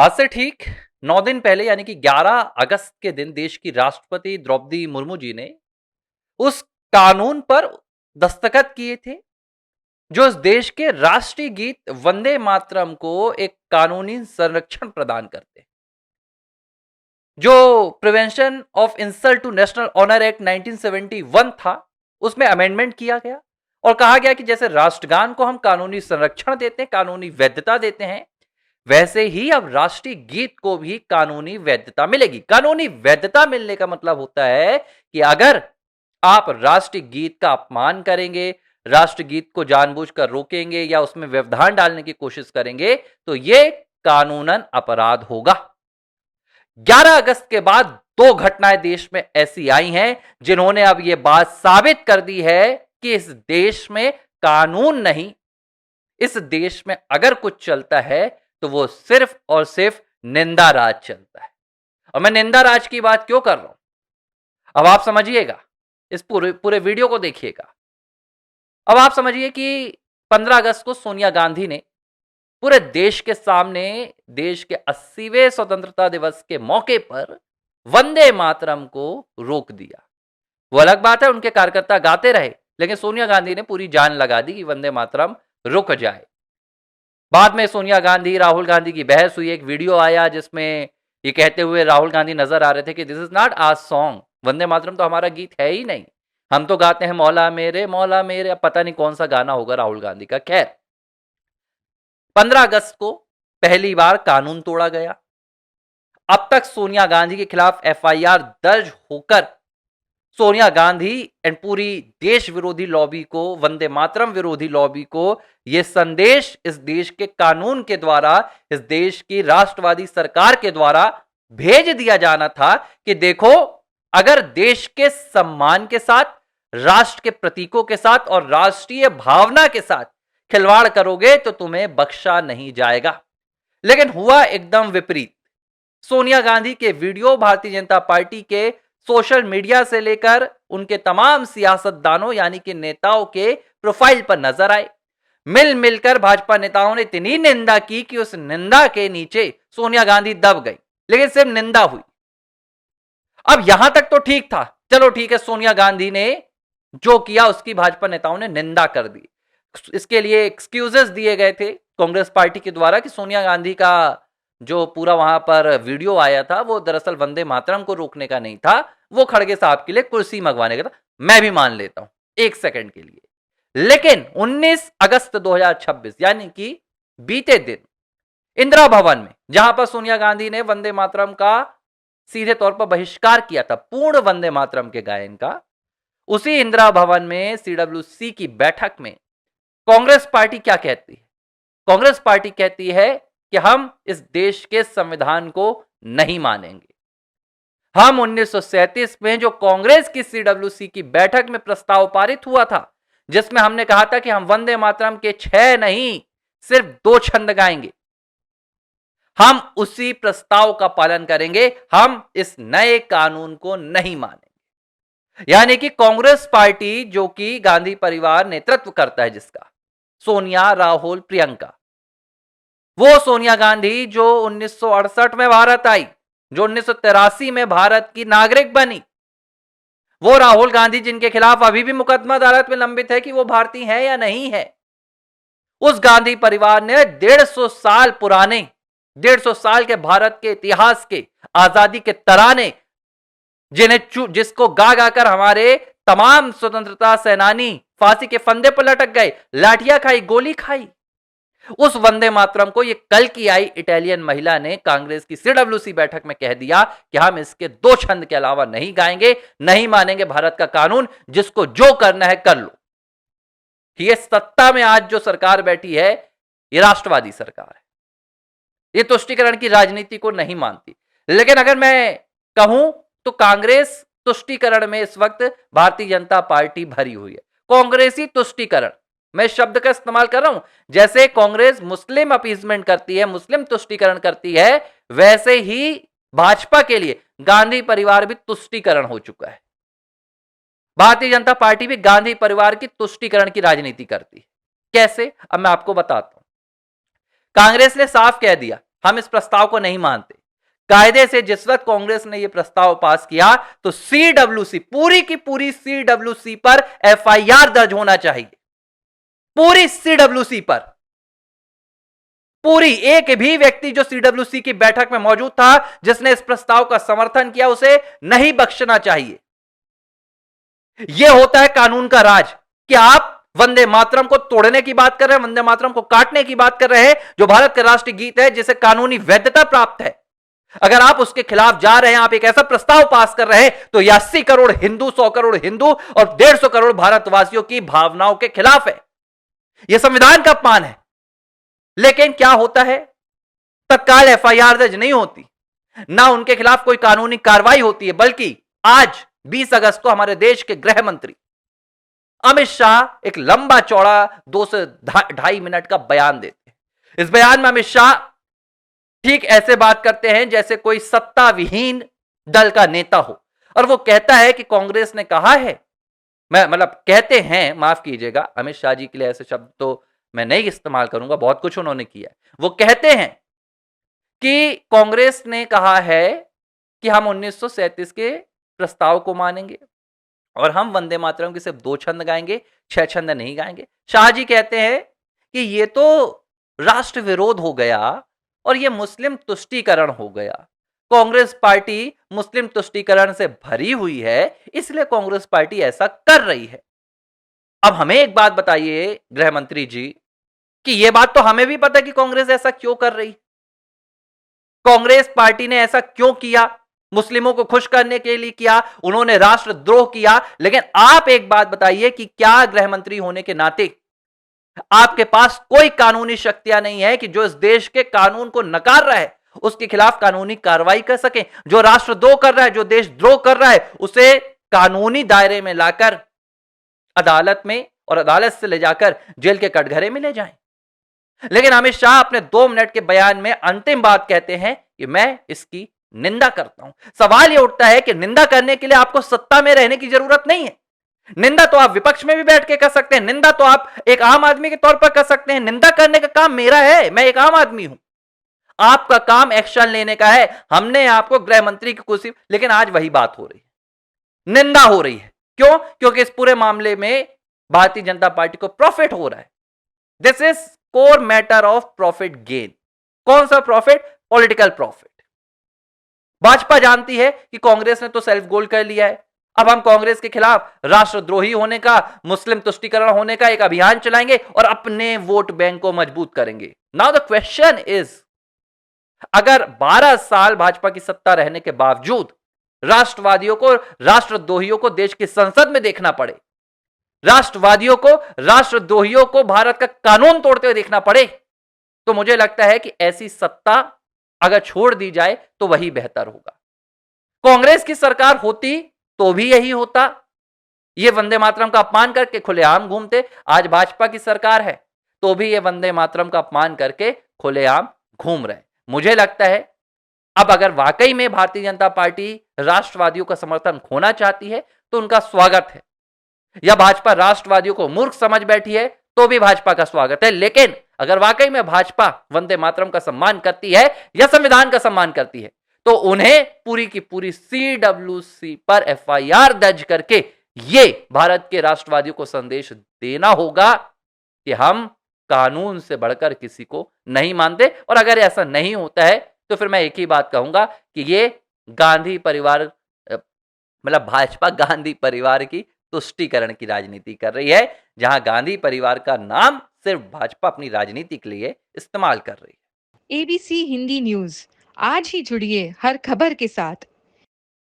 आज से ठीक 9 दिन पहले यानी कि 11 अगस्त के दिन देश की राष्ट्रपति द्रौपदी मुर्मू जी ने उस कानून पर दस्तखत किए थे जो इस देश के राष्ट्रीय गीत वंदे मातरम को एक कानूनी संरक्षण प्रदान करते हैं। जो prevention of insult to national honour act 1971 था, उसमें अमेंडमेंट किया गया और कहा गया कि जैसे राष्ट्रगान को हम कानूनी संरक्षण देते हैं, कानूनी वैधता देते हैं, वैसे ही अब राष्ट्रीय गीत को भी कानूनी वैधता मिलेगी। कानूनी वैधता मिलने का मतलब होता है कि अगर आप राष्ट्रीय गीत का अपमान करेंगे, राष्ट्रीय गीत को जानबूझकर रोकेंगे या उसमें व्यवधान डालने की कोशिश करेंगे तो यह कानूनन अपराध होगा। 11 अगस्त के बाद दो घटनाएं देश में ऐसी आई हैं जिन्होंने अब यह बात साबित कर दी है कि इस देश में कानून नहीं, इस देश में अगर कुछ चलता है तो वो सिर्फ और सिर्फ निंदा राज चलता है। और मैं निंदा राज की बात क्यों कर रहा हूं, अब आप समझिएगा, इस पूरे वीडियो को देखिएगा। अब आप समझिए कि 15 अगस्त को सोनिया गांधी ने पूरे देश के सामने देश के 80वें स्वतंत्रता दिवस के मौके पर वंदे मातरम को रोक दिया। वो अलग बात है, उनके कार्यकर्ता गाते रहे, लेकिन सोनिया गांधी ने पूरी जान लगा दी कि वंदे मातरम रुक जाए। बाद में सोनिया गांधी राहुल गांधी की बहस हुई, एक वीडियो आया जिसमें ये कहते हुए राहुल गांधी नजर आ रहे थे कि this is not our song, Vande Mataram तो हमारा गीत है ही नहीं, हम तो गाते हैं मौला मेरे। अब पता नहीं कौन सा गाना होगा राहुल गांधी का। खैर, 15 अगस्त को पहली बार कानून तोड़ा गया। अब तक सोनिया गांधी के खिलाफ एफआईआर दर्ज होकर सोनिया गांधी एंड पूरी देश विरोधी लॉबी को, वंदे मातरम विरोधी लॉबी को यह संदेश इस देश के कानून के द्वारा, इस देश की राष्ट्रवादी सरकार के द्वारा भेज दिया जाना था कि देखो, अगर देश के सम्मान के साथ, राष्ट्र के प्रतीकों के साथ और राष्ट्रीय भावना के साथ खिलवाड़ करोगे तो तुम्हें बख्शा नहीं जाएगा। लेकिन हुआ एकदम विपरीत। सोनिया गांधी के वीडियो भारतीय जनता पार्टी के सोशल मीडिया से लेकर उनके तमाम सियासतदानों यानी कि नेताओं के प्रोफाइल पर नजर आए। मिलकर भाजपा नेताओं ने इतनी निंदा की कि उस निंदा के नीचे सोनिया गांधी दब गई, लेकिन सिर्फ निंदा हुई। अब यहां तक तो ठीक था, चलो ठीक है, सोनिया गांधी ने जो किया उसकी भाजपा नेताओं ने निंदा कर दी। इसके लिए एक्सक्यूजेस दिए गए थे कांग्रेस पार्टी के द्वारा कि सोनिया गांधी का जो पूरा वहां पर वीडियो आया था वो दरअसल वंदे मातरम को रोकने का नहीं था, वो खड़गे साहब के लिए कुर्सी मंगवाने का था। मैं भी मान लेता हूं एक सेकंड के लिए। लेकिन 19 अगस्त 2026 यानी कि बीते दिन इंदिरा भवन में, जहां पर सोनिया गांधी ने वंदे मातरम का सीधे तौर पर बहिष्कार किया था, पूर्ण वंदे मातरम के गायन का, उसी इंदिरा भवन में सीडब्ल्यूसी की बैठक में कांग्रेस पार्टी क्या कहती है? कांग्रेस पार्टी कहती है कि हम इस देश के संविधान को नहीं मानेंगे। हम 1937 में जो कांग्रेस की सीडब्ल्यूसी की बैठक में प्रस्ताव पारित हुआ था, जिसमें हमने कहा था कि हम वंदे मातरम के 6 नहीं सिर्फ 2 छंद गाएंगे, हम उसी प्रस्ताव का पालन करेंगे, हम इस नए कानून को नहीं मानेंगे। यानी कि कांग्रेस पार्टी, जो कि गांधी परिवार नेतृत्व करता है जिसका, सोनिया, राहुल, प्रियंका, वो सोनिया गांधी जो 1968 में भारत आई, जो 1983 में भारत की नागरिक बनी, वो राहुल गांधी जिनके खिलाफ अभी भी मुकदमा अदालत में लंबित है कि वो भारतीय है या नहीं है, उस गांधी परिवार ने 150 साल पुराने, 150 साल के भारत के इतिहास के, आजादी के तराने, जिसको गा गाकर हमारे तमाम स्वतंत्रता सेनानी फांसी के फंदे पर लटक गए, लाठियां खाई, गोली खाई, उस वंदे मातरम को ये कल की आई इटालियन महिला ने कांग्रेस की सीडब्ल्यूसी बैठक में कह दिया कि हम इसके 2 छंद के अलावा नहीं गाएंगे, नहीं मानेंगे भारत का कानून, जिसको जो करना है कर लो। ये सत्ता में आज जो सरकार बैठी है, ये राष्ट्रवादी सरकार है, ये तुष्टीकरण की राजनीति को नहीं मानती। लेकिन अगर मैं कहूं तो कांग्रेस तुष्टीकरण में इस वक्त भारतीय जनता पार्टी भरी हुई है। कांग्रेसी तुष्टीकरण, मैं शब्द का इस्तेमाल कर रहा हूं, जैसे कांग्रेस मुस्लिम अपीजमेंट करती है, मुस्लिम तुष्टीकरण करती है, वैसे ही भाजपा के लिए गांधी परिवार भी तुष्टीकरण हो चुका है। भारतीय जनता पार्टी भी गांधी परिवार की तुष्टीकरण की राजनीति करती है। कैसे? अब मैं आपको बताता हूं। कांग्रेस ने साफ कह दिया हम इस प्रस्ताव को नहीं मानते। कायदे से जिस वक्त कांग्रेस ने यह प्रस्ताव पास किया तो सीडब्ल्यूसी, पूरी की पूरी सीडब्ल्यूसी पर एफआईआर दर्ज होना चाहिए। पूरी सीडब्ल्यूसी पर, पूरी एक भी व्यक्ति जो सीडब्ल्यूसी की बैठक में मौजूद था जिसने इस प्रस्ताव का समर्थन किया, उसे नहीं बख्शना चाहिए। यह होता है कानून का राज कि आप वंदे मातरम को तोड़ने की बात कर रहे हैं, वंदे मातरम को काटने की बात कर रहे हैं, जो भारत का राष्ट्रीय गीत है, जिसे कानूनी वैधता प्राप्त है। अगर आप उसके खिलाफ जा रहे हैं, आप एक ऐसा प्रस्ताव पास कर रहे हैं, तो 80 करोड़ हिंदू, 100 करोड़ हिंदू और 150 करोड़ भारतवासियों की भावनाओं के खिलाफ है। यह संविधान का अपमान है। लेकिन क्या होता है, तत्काल एफआईआर दर्ज नहीं होती, ना उनके खिलाफ कोई कानूनी कार्रवाई होती है, बल्कि आज 20 अगस्त को हमारे देश के गृह मंत्री अमित शाह एक लंबा चौड़ा 2 से 2.5 मिनट का बयान देते हैं। इस बयान में अमित शाह ठीक ऐसे बात करते हैं जैसे कोई सत्ता विहीन दल का नेता हो, और वो कहता है कि कांग्रेस ने कहा है, मैं मतलब कहते हैं, माफ कीजिएगा, अमित शाह जी के लिए ऐसे शब्द तो मैं नहीं इस्तेमाल करूंगा, बहुत कुछ उन्होंने किया है। वो कहते हैं कि कांग्रेस ने कहा है कि हम 1937 के प्रस्ताव को मानेंगे और हम वंदे मातरम के सिर्फ 2 छंद गाएंगे, 6 छंद नहीं गाएंगे। शाह जी कहते हैं कि ये तो राष्ट्र विरोध हो गया और ये मुस्लिम तुष्टीकरण हो गया। कांग्रेस पार्टी मुस्लिम तुष्टीकरण से भरी हुई है, इसलिए कांग्रेस पार्टी ऐसा कर रही है। अब हमें एक बात बताइए गृह मंत्री जी, कि यह बात तो हमें भी पता है कि कांग्रेस ऐसा क्यों कर रही है। कांग्रेस पार्टी ने ऐसा क्यों किया? मुस्लिमों को खुश करने के लिए किया, उन्होंने राष्ट्रद्रोह किया। लेकिन आप एक बात बताइए कि क्या गृह मंत्री होने के नाते आपके पास कोई कानूनी शक्तियां नहीं है कि जो इस देश के कानून को नकार रहा है उसके खिलाफ कानूनी कार्रवाई कर सके? जो राष्ट्रद्रोह कर रहा है, जो देशद्रोह कर रहा है, उसे कानूनी दायरे में लाकर अदालत में और अदालत से ले जाकर जेल के कटघरे में ले जाएं। लेकिन अमित शाह अपने 2 मिनट के बयान में अंतिम बात कहते हैं कि मैं इसकी निंदा करता हूं। सवाल यह उठता है कि निंदा करने के लिए आपको सत्ता में रहने की जरूरत नहीं है। निंदा तो आप विपक्ष में भी बैठ के कर सकते हैं, निंदा तो आप एक आम आदमी के तौर पर कर सकते हैं। निंदा करने का काम मेरा है, मैं एक आम आदमी हूं। आपका काम एक्शन लेने का है। हमने आपको गृह मंत्री की कुर्सी, लेकिन आज वही बात हो रही है, निंदा हो रही है। क्यों? क्योंकि इस पूरे मामले में भारतीय जनता पार्टी को प्रॉफिट हो रहा है। This is core matter of profit gain. कौन सा प्रॉफिट? Political profit. भाजपा जानती है कि कांग्रेस ने तो सेल्फ गोल कर लिया है, अब हम कांग्रेस के खिलाफ राष्ट्रद्रोही होने का, मुस्लिम तुष्टीकरण होने का एक अभियान चलाएंगे और अपने वोट बैंक को मजबूत करेंगे। नाउ द क्वेश्चन इज, अगर 12 साल भाजपा की सत्ता रहने के बावजूद राष्ट्रवादियों को, राष्ट्रद्रोहियों को देश की संसद में देखना पड़े, राष्ट्रवादियों को, राष्ट्रद्रोहियों को भारत का कानून तोड़ते हुए देखना पड़े, तो मुझे लगता है कि ऐसी सत्ता अगर छोड़ दी जाए तो वही बेहतर होगा। कांग्रेस की सरकार होती तो भी यही होता, ये वंदे मातरम का अपमान करके खुलेआम घूमते। आज भाजपा की सरकार है तो भी ये वंदे मातरम का अपमान करके खुलेआम घूम रहे। मुझे लगता है अब अगर वाकई में भारतीय जनता पार्टी राष्ट्रवादियों का समर्थन खोना चाहती है तो उनका स्वागत है, या भाजपा राष्ट्रवादियों को मूर्ख समझ बैठी है तो भी भाजपा का स्वागत है। लेकिन अगर वाकई में भाजपा वंदे मातरम का सम्मान करती है या संविधान का सम्मान करती है तो उन्हें पूरी की पूरी सीडब्ल्यूसी पर एफआईआर दर्ज करके ये भारत के राष्ट्रवादियों को संदेश देना होगा कि हम कानून से बढ़कर किसी को नहीं मानते। और अगर ऐसा नहीं होता है तो फिर मैं एक ही बात कहूंगा कि ये गांधी परिवार, मतलब भाजपा गांधी परिवार की तुष्टीकरण की राजनीति कर रही है, जहां गांधी परिवार का नाम सिर्फ भाजपा अपनी राजनीति के लिए इस्तेमाल कर रही है। एबीसी हिंदी न्यूज, आज ही जुड़िए हर खबर के साथ।